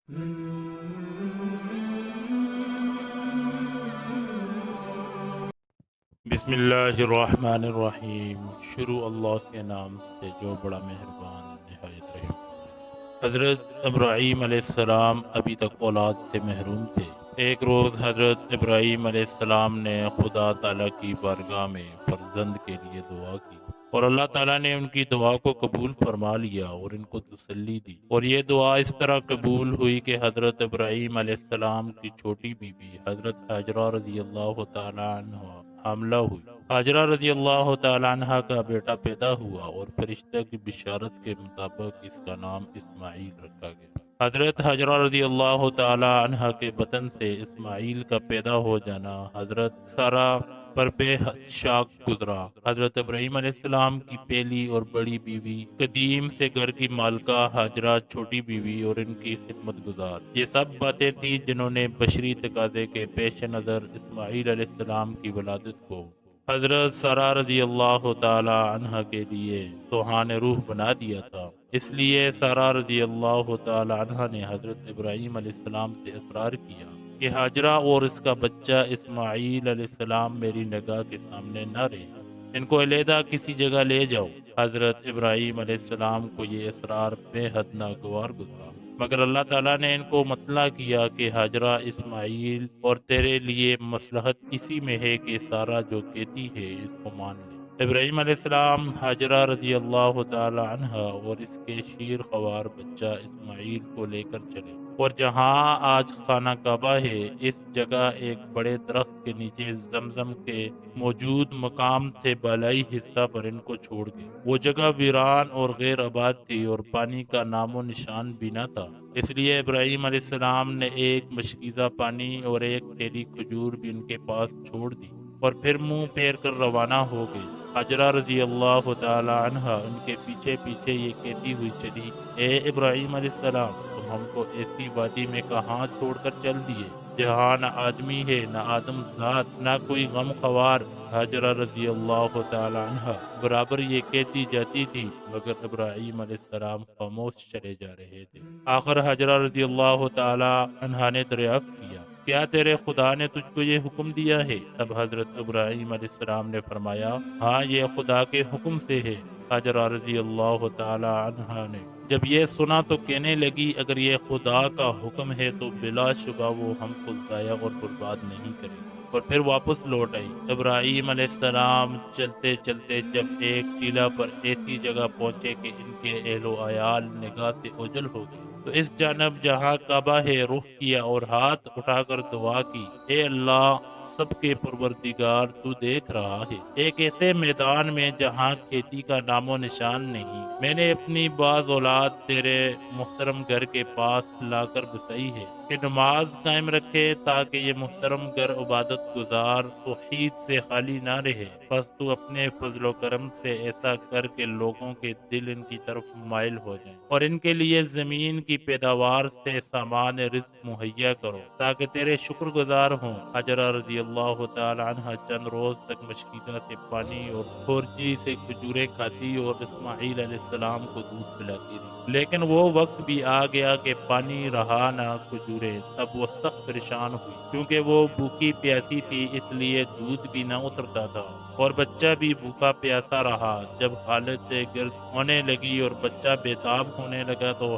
بسم اللہ الرحمن الرحیم۔ شروع اللہ کے نام سے جو بڑا مہربان نہایت رحیم۔ حضرت ابراہیم علیہ السلام ابھی تک اولاد سے محروم تھے۔ ایک روز حضرت ابراہیم علیہ السلام نے خدا تعالیٰ کی بارگاہ میں فرزند کے لیے دعا کی، اور اللہ تعالیٰ نے ان کی دعا کو قبول فرما لیا اور ان کو تسلی دی۔ اور یہ دعا اس طرح قبول ہوئی کہ حضرت ابراہیم علیہ السلام کی چھوٹی بیوی حضرت ہاجرہ رضی اللہ تعالیٰ عنہ حاملہ ہوئی۔ ہاجرہ رضی اللہ تعالیٰ عنہ کا بیٹا پیدا ہوا اور فرشتہ کی بشارت کے مطابق اس کا نام اسماعیل رکھا گیا۔ حضرت ہاجرہ رضی اللہ تعالیٰ عنہ کے بطن سے اسماعیل کا پیدا ہو جانا حضرت سارہ پر بے حد شاک گزرا۔ حضرت ابراہیم علیہ السلام کی پہلی اور بڑی بیوی، قدیم سے گھر کی مالکہ ہاجرہ چھوٹی بیوی اور ان کی خدمت گزار، یہ سب باتیں تھیں جنہوں نے بشری تقاضے کے پیش نظر اسماعیل علیہ السلام کی ولادت کو حضرت سارہ رضی اللہ تعالی عنہ کے لیے سوہان روح بنا دیا تھا۔ اس لیے سارہ رضی اللہ تعالی عنہ نے حضرت ابراہیم علیہ السلام سے اصرار کیا کہ ہاجرہ اور اس کا بچہ اسماعیل علیہ السلام میری نگاہ کے سامنے نہ رہے، ان کو علیحدہ کسی جگہ لے جاؤ۔ حضرت ابراہیم علیہ السلام کو یہ اصرار بے حد ناگوار گزرا، مگر اللہ تعالیٰ نے ان کو مطلع کیا کہ ہاجرہ، اسماعیل اور تیرے لیے مصلحت اسی میں ہے کہ سارہ جو کہتی ہے اس کو مان لے۔ ابراہیم علیہ السلام ہاجرہ رضی اللہ تعالی عنہ اور اس کے شیر خوار بچہ اسماعیل کو لے کر چلے، اور جہاں آج خانہ کعبہ ہے اس جگہ ایک بڑے درخت کے نیچے زمزم کے موجود مقام سے بالائی حصہ پر ان کو چھوڑ گئے۔ وہ جگہ ویران اور غیر آباد تھی اور پانی کا نام و نشان بھی نہ تھا، اس لیے ابراہیم علیہ السلام نے ایک مشکیزہ پانی اور ایک تھیلی کھجور بھی ان کے پاس چھوڑ دی اور پھر منہ پھیر کر روانہ ہو گئے۔ ہاجرہ رضی اللہ تعالی عنہ ان کے پیچھے پیچھے یہ کہتی ہوئی چلی، اے ابراہیم علیہ السلام، تم ہم کو ایسی وادی میں کہاں چھوڑ کر چل دیے جہاں نہ آدمی ہے، نہ آدم ذات، نہ کوئی غم خوار۔ ہاجرہ رضی اللہ تعالی عنہ برابر یہ کہتی جاتی تھی، مگر ابراہیم علیہ السلام خاموش چلے جا رہے تھے۔ آخر ہاجرہ رضی اللہ تعالی عنہ نے دریافت کیا، کیا تیرے خدا نے تجھ کو یہ حکم دیا ہے؟ تب حضرت ابراہیم علیہ السلام نے فرمایا، ہاں، یہ خدا کے حکم سے ہے۔ ہاجرہ رضی اللہ تعالی عنہ نے جب یہ سنا تو کہنے لگی، اگر یہ خدا کا حکم ہے تو بلا شبہ وہ ہم کو ضائع اور برباد نہیں کرے گا، اور پھر واپس لوٹ آئی۔ ابراہیم علیہ السلام چلتے چلتے جب ایک ٹیلہ پر ایسی جگہ پہنچے کہ ان کے اہل و عیال نگاہ سے اوجھل ہو گئے، تو اس جانب جہاں کعبہ ہے رخ کیا اور ہاتھ اٹھا کر دعا کی، اے اللہ سب کے پروردگار، تو دیکھ رہا ہے، ایک ایسے میدان میں جہاں کھیتی کا نام و نشان نہیں، میں نے اپنی بعض اولاد تیرے محترم گھر کے پاس لا کر بسائی ہے کہ نماز قائم رکھے تاکہ یہ محترم گھر عبادت گزار توحید سے خالی نہ رہے۔ بس تو اپنے فضل و کرم سے ایسا کر کے لوگوں کے دل ان کی طرف مائل ہو جائیں، اور ان کے لیے زمین کی پیداوار سے سامان رزق مہیا کرو تاکہ تیرے شکر گزار ہوں۔ ہاجرہ رضی اللہ تعالی عنہ چند روز تک مشکیزہ سے پانی اور خورجی سے کھجوریں کھاتی اور اسماعیل علیہ السلام کو دودھ پلاتی رہی، لیکن وہ وقت بھی آ گیا کہ پانی رہا نہ کھجوریں۔ تب وہ سخت پریشان ہوئی، کیونکہ وہ بھوکی پیاسی تھی، اس لیے دودھ بھی نہ اترتا تھا اور بچہ بھی بھوکا پیاسا رہا۔ جب حالت گرد ہونے لگی اور بچہ بےتاب ہونے لگا تو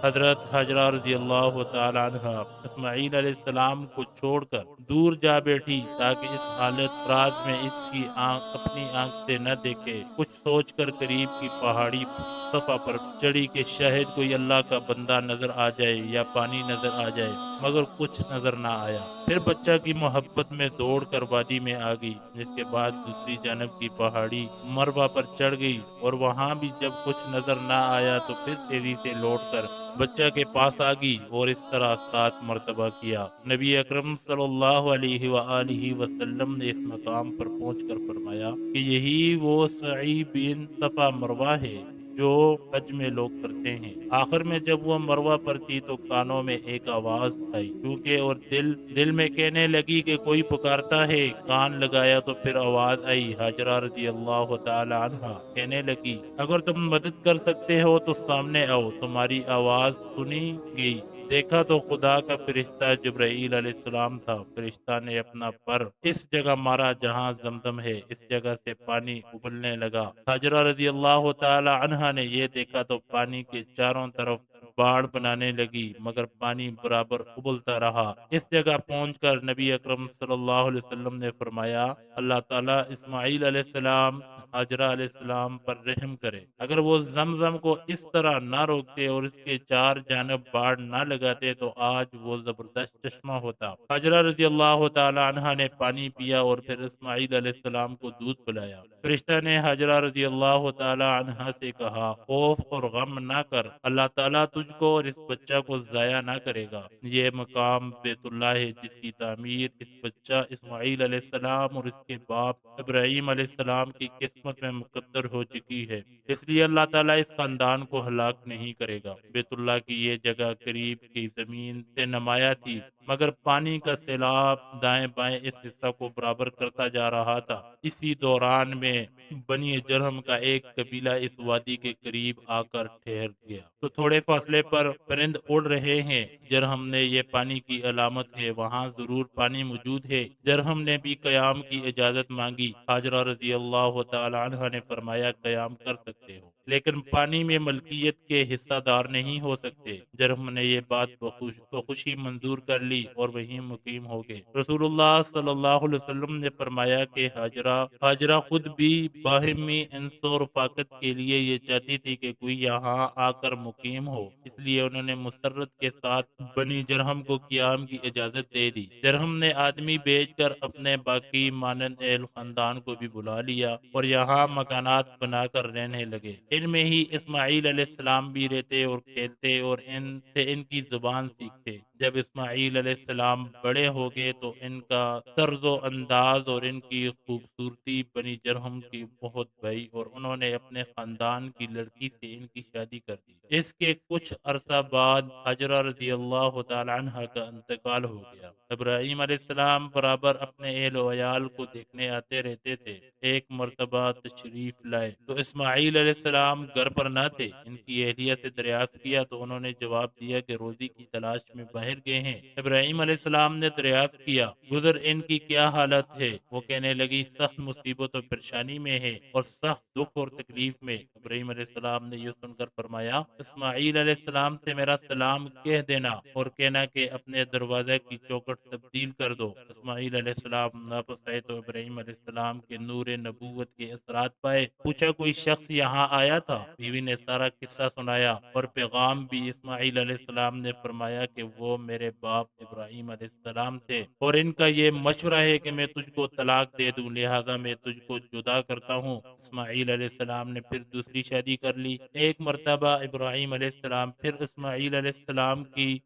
حضرت ہاجرہ رضی اللہ تعالی عنہ اسماعیل علیہ السلام کو چھوڑ کر دور جا بیٹھی تاکہ اس حالت رات میں اس کی آنکھ اپنی آنکھ سے نہ دیکھے۔ کچھ سوچ کر قریب کی پہاڑی صفا پر چڑھی کہ شاید کوئی اللہ کا بندہ نظر آ جائے یا پانی نظر آ جائے، مگر کچھ نظر نہ آیا۔ پھر بچہ کی محبت میں دوڑ کر وادی میں آ گئی، جس کے بعد دوسری جانب کی پہاڑی مروا پر چڑھ گئی، اور وہاں بھی جب کچھ نظر نہ آیا تو پھر تیزی سے لوٹ کر بچہ کے پاس آ گئی، اور اس طرح 7 مرتبہ کیا۔ نبی اکرم صلی اللہ علیہ وآلہ وسلم نے اس مقام پر پہنچ کر فرمایا کہ یہی وہ سعی بن صفا مروہ ہے جو حج میں لوگ کرتے ہیں۔ آخر میں جب وہ مروہ پر تھی تو کانوں میں ایک آواز آئی، کیونکہ اور دل میں کہنے لگی کہ کوئی پکارتا ہے۔ کان لگایا تو پھر آواز آئی، ہاجرہ رضی اللہ تعالی عنہ کہنے لگی، اگر تم مدد کر سکتے ہو تو سامنے آؤ، تمہاری آواز سنی گئی۔ دیکھا تو خدا کا فرشتہ جبرائیل علیہ السلام تھا۔ فرشتہ نے اپنا پر اس جگہ مارا جہاں زمزم ہے، اس جگہ سے پانی ابلنے لگا۔ حاجرہ رضی اللہ تعالی عنہا نے یہ دیکھا تو پانی کے چاروں طرف باڑ بنانے لگی، مگر پانی برابر ابلتا رہا۔ اس جگہ پہنچ کر نبی اکرم صلی اللہ علیہ وسلم نے فرمایا، اللہ تعالیٰ اسماعیل علیہ السلام حاجرہ علیہ السلام پر رحم کرے۔ اگر وہ زمزم کو اس طرح نہ روکتے اور اس کے چار جانب باڑ نہ لگاتے تو آج وہ زبردست چشمہ ہوتا۔ حاجرہ رضی اللہ تعالی عنہ نے پانی پیا اور پھر اسماعیل علیہ السلام کو دودھ پلایا۔ فرشتہ نے حاجرہ رضی اللہ تعالی عنہ سے کہا، خوف اور غم نہ کر، اللہ تعالیٰ تجھ کو اور اس بچہ کو ضائع نہ کرے گا۔ یہ مقام بیت اللہ ہے جس کی تعمیر اس بچہ اسماعیل علیہ السلام اور اس کے باپ ابراہیم علیہ السلام کی قسمت میں مقدر ہو چکی ہے، اس لیے اللہ تعالیٰ اس خاندان کو ہلاک نہیں کرے گا۔ بیت اللہ کی یہ جگہ قریب کی زمین سے نمایاں تھی، مگر پانی کا سیلاب دائیں بائیں اس حصہ کو برابر کرتا جا رہا تھا۔ اسی دوران میں بنی جرہم کا ایک قبیلہ اس وادی کے قریب آ کر ٹھہر گیا تو تھوڑے فاصلے پر پرند اڑ رہے ہیں۔ جرہم نے یہ پانی کی علامت ہے، وہاں ضرور پانی موجود ہے۔ جرہم نے بھی قیام کی اجازت مانگی۔ حاجرہ رضی اللہ تعالی عنہ نے فرمایا، قیام کر سکتے ہو، لیکن پانی میں ملکیت کے حصہ دار نہیں ہو سکتے۔ جرہم نے یہ بات بخوشی منظور کر لی اور وہیں مقیم ہو گئے۔ رسول اللہ صلی اللہ علیہ وسلم نے فرمایا کہ حاجرہ خود بھی باہمی انس و رفاقت کے لیے یہ چاہتی تھی کہ کوئی یہاں آ کر مقیم ہو، اس لیے انہوں نے مسرت کے ساتھ بنی جرہم کو قیام کی اجازت دے دی۔ جرہم نے آدمی بھیج کر اپنے باقی مانند اہل خاندان کو بھی بلا لیا اور یہاں مکانات بنا کر رہنے لگے۔ ان میں ہی اسماعیل علیہ السلام بھی رہتے اور کھیلتے اور ان سے ان کی زبان سیکھتے۔ جب اسماعیل علیہ السلام بڑے ہو گئے تو ان کا طرز و انداز اور ان کی خوبصورتی بنی جرہم کی بہت بھئی اور انہوں نے اپنے خاندان کی لڑکی سے ان کی شادی کر دی۔ اس کے کچھ عرصہ بعد حاجرہ رضی اللہ تعالی عنہ کا انتقال ہو گیا۔ ابراہیم علیہ السلام برابر اپنے اہل و عیال کو دیکھنے آتے رہتے تھے۔ ایک مرتبہ تشریف لائے تو اسماعیل علیہ السلام گھر پر نہ تھے۔ ان کی اہلیہ سے دریافت کیا تو انہوں نے جواب دیا کہ روزی کی تلاش میں باہر گئے ہیں۔ ابراہیم علیہ السلام نے دریافت کیا، گزر ان کی کیا حالت ہے؟ وہ کہنے لگی، سخت مصیبت و پریشانی میں ہے اور سخت دکھ اور تکلیف میں۔ ابراہیم علیہ السلام نے یہ سن کر فرمایا، اسماعیل علیہ السلام سے میرا سلام کہہ دینا اور کہنا کہ اپنے دروازے کی چوکٹ تبدیل کر دو۔ اسماعیل علیہ السلام واپس آئے تو ابراہیم علیہ السلام کے نور نبوت کے اثرات پائے۔ پوچھا، کوئی شخص یہاں آیا تھا؟ بیوی نے سارا قصہ سنایا اور پیغام بھی۔ اسماعیل علیہ السلام نے فرمایا کہ وہ میرے باپ ابراہیم علیہ السلام تھے اور ان کا یہ مشورہ ہے کہ میں تجھ کو طلاق دے دوں، لہذا میں تجھ کو جدا کرتا ہوں۔ اسماعیل علیہ السلام نے پھر دوسری شادی کر لی۔ ایک مرتبہ ابراہیم علیہ السلام پھر اسماعیل علیہ السلام کی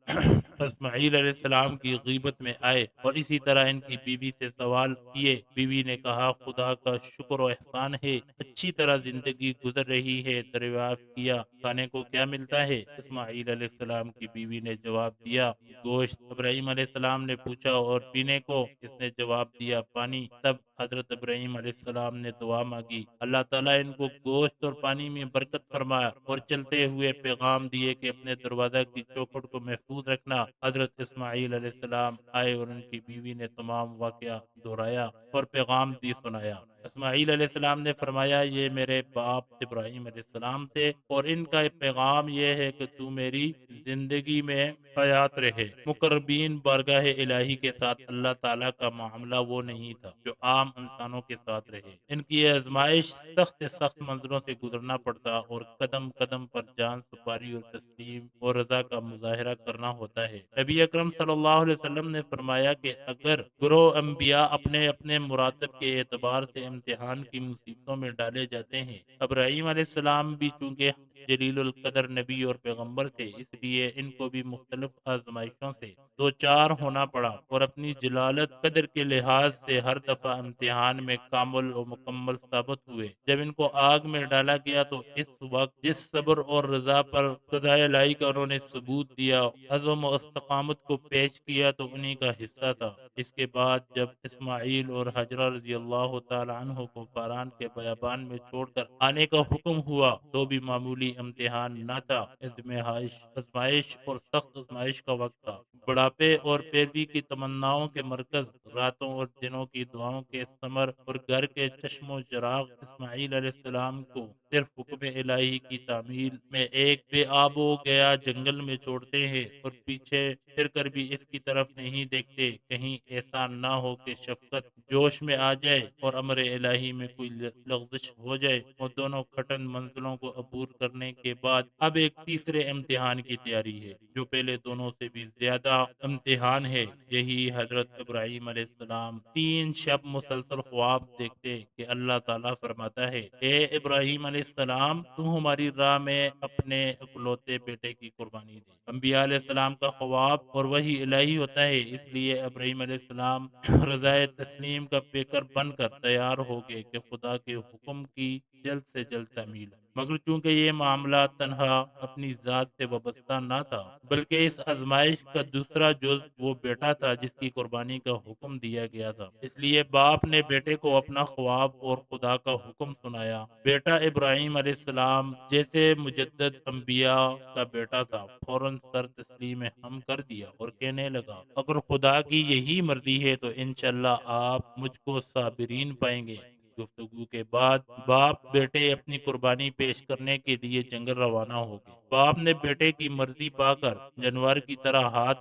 اسماعیل علیہ السلام کی غیبت میں آئے اور اسی طرح ان کی بیوی سے سوال کیے۔ بیوی نے کہا، خدا کا شکر و احسان ہے، اچھی طرح زندگی گزر رہی ہے۔ دریافت کیا، کھانے کو کیا ملتا ہے؟ اسماعیل علیہ السلام کی بیوی نے جواب دیا، گوشت۔ ابراہیم علیہ السلام نے پوچھا، اور پینے کو؟ اس نے جواب دیا، پانی۔ تب حضرت ابراہیم علیہ السلام نے دعا مانگی، اللہ تعالیٰ ان کو گوشت اور پانی میں برکت فرمایا، اور چلتے ہوئے پیغام دیے کہ اپنے دروازہ کی چوکھٹ کو محفوظ رکھنا۔ حضرت اسماعیل علیہ السلام آئے اور ان کی بیوی نے تمام واقعہ دہرایا اور پیغام بھی سنایا۔ اسماعیل علیہ السلام نے فرمایا، یہ میرے باپ ابراہیم علیہ السلام تھے اور ان کا پیغام یہ ہے کہ تو میری زندگی میں حیات رہے۔ مقربین بارگاہ الہی کے ساتھ اللہ تعالیٰ کا معاملہ وہ نہیں تھا جو عام انسانوں کے ساتھ رہے۔ ان کی آزمائش سخت منظروں سے گزرنا پڑتا اور قدم قدم پر جان سپاری اور تسلیم اور رضا کا مظاہرہ کرنا ہوتا ہے۔ نبی اکرم صلی اللہ علیہ وسلم نے فرمایا کہ اگر گروہ انبیاء اپنے اپنے مراتب کے اعتبار سے امتحان کی مصیبتوں میں ڈالے جاتے ہیں، ابراہیم علیہ السلام بھی چونکہ جلیل القدر نبی اور پیغمبر تھے، اس لیے ان کو بھی مختلف آزمائشوں سے دو چار ہونا پڑا اور اپنی جلالت قدر کے لحاظ سے ہر دفعہ امتحان میں کامل و مکمل ثابت ہوئے۔ جب ان کو آگ میں ڈالا گیا تو اس وقت جس صبر اور رضا پر قضائے الہی کا انہوں نے ثبوت دیا، عزم و استقامت کو پیش کیا، تو انہی کا حصہ تھا۔ اس کے بعد جب اسماعیل اور حجرہ رضی اللہ تعالی عنہ کو فاران کے بیابان میں چھوڑ کر آنے کا حکم ہوا تو بھی معمولی معمولی امتحان نہ تھا، آزمائش اور سخت آزمائش کا وقت تھا۔ بڑھاپے اور پیروی کی تمناؤں کے مرکز، راتوں اور دنوں کی دعاؤں کے ثمر اور گھر کے چشم و چراغ اسماعیل علیہ السلام کو صرف حکم الہی کی تعمیل میں ایک بے آب و گیا جنگل میں چھوڑتے ہیں اور پیچھے پھر کر بھی اس کی طرف نہیں دیکھتے۔ کہیں ایسا نہ ہو کہ شفقت جوش میں آ جائے اور امر الہی میں کوئی لغزش ہو جائے، اور دونوں کھٹن منزلوں کو عبور کرنے کے بعد اب ایک تیسرے امتحان کی تیاری ہے جو پہلے دونوں سے بھی زیادہ امتحان ہے۔ یہی حضرت ابراہیم علیہ السلام 3 شب مسلسل خواب دیکھتے کہ اللہ تعالیٰ فرماتا ہے، اے ابراہیم علیہ السلام، تو ہماری راہ میں اپنے اکلوتے بیٹے کی قربانی دے۔ انبیاء علیہ السلام کا خواب اور وحی الہی ہوتا ہے، اس لیے ابراہیم علیہ السلام رضائے تسلیم کا پیکر بن کر تیار ہو گئے کہ خدا کے حکم کی جلد سے جلد تعمیل۔ مگر چونکہ یہ معاملہ تنہا اپنی ذات سے وابستہ نہ تھا، بلکہ اس آزمائش کا دوسرا جز وہ بیٹا تھا جس کی قربانی کا حکم دیا گیا تھا، اس لیے باپ نے بیٹے کو اپنا خواب اور خدا کا حکم سنایا۔ بیٹا ابراہیم علیہ السلام جیسے مجدد انبیاء کا بیٹا تھا، فوراً سر تسلیم ہم کر دیا اور کہنے لگا، اگر خدا کی یہی مرضی ہے تو انشاءاللہ آپ مجھ کو صابرین پائیں گے۔ گفتگو کے بعد باپ بیٹے اپنی قربانی پیش کرنے کے لیے جنگل روانہ ہو گئے۔ باپ نے بیٹے کی مرضی پا کر جانور کی طرح ہاتھ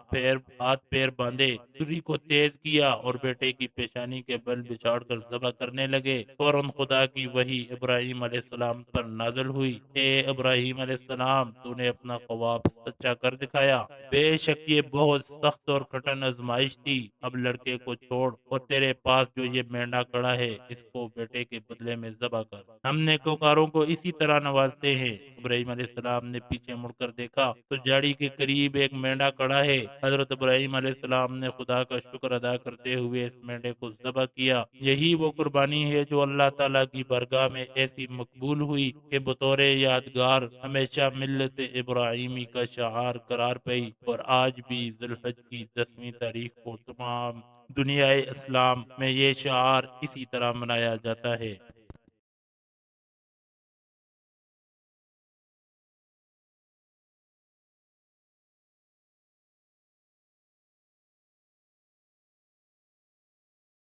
پیر باندھے، چھری کو تیز کیا اور بیٹے کی پیشانی کے بل بچھاڑ کر ذبح کرنے لگے۔ فوراً خدا کی وحی ابراہیم علیہ السلام پر نازل ہوئی، اے ابراہیم علیہ السلام، تو نے اپنا خواب سچا کر دکھایا۔ بے شک یہ بہت سخت اور کٹن آزمائش تھی۔ اب لڑکے کو چھوڑ اور تیرے پاس جو یہ مینڈا کڑا ہے، اس کو بیٹے کے بدلے میں ذبح کر۔ ہم نیکوکاروں کو اسی طرح نوازتے ہیں۔ ابراہیم علیہ السلام نے پیچھے مڑ کر دیکھا تو جھاڑی کے قریب ایک مینڈا کڑا ہے۔ حضرت ابراہیم علیہ السلام نے خدا کا شکر ادا کرتے ہوئے اس مینڈے کو ذبح کیا۔ یہی وہ قربانی ہے جو اللہ تعالیٰ کی بارگاہ میں ایسی مقبول ہوئی کہ بطور یادگار ہمیشہ ملت ابراہیمی کا شعار قرار پائی، اور آج بھی ذی الحج کی 10ویں تاریخ کو تمام دنیا اسلام میں یہ شعار اسی طرح منایا جاتا ہے۔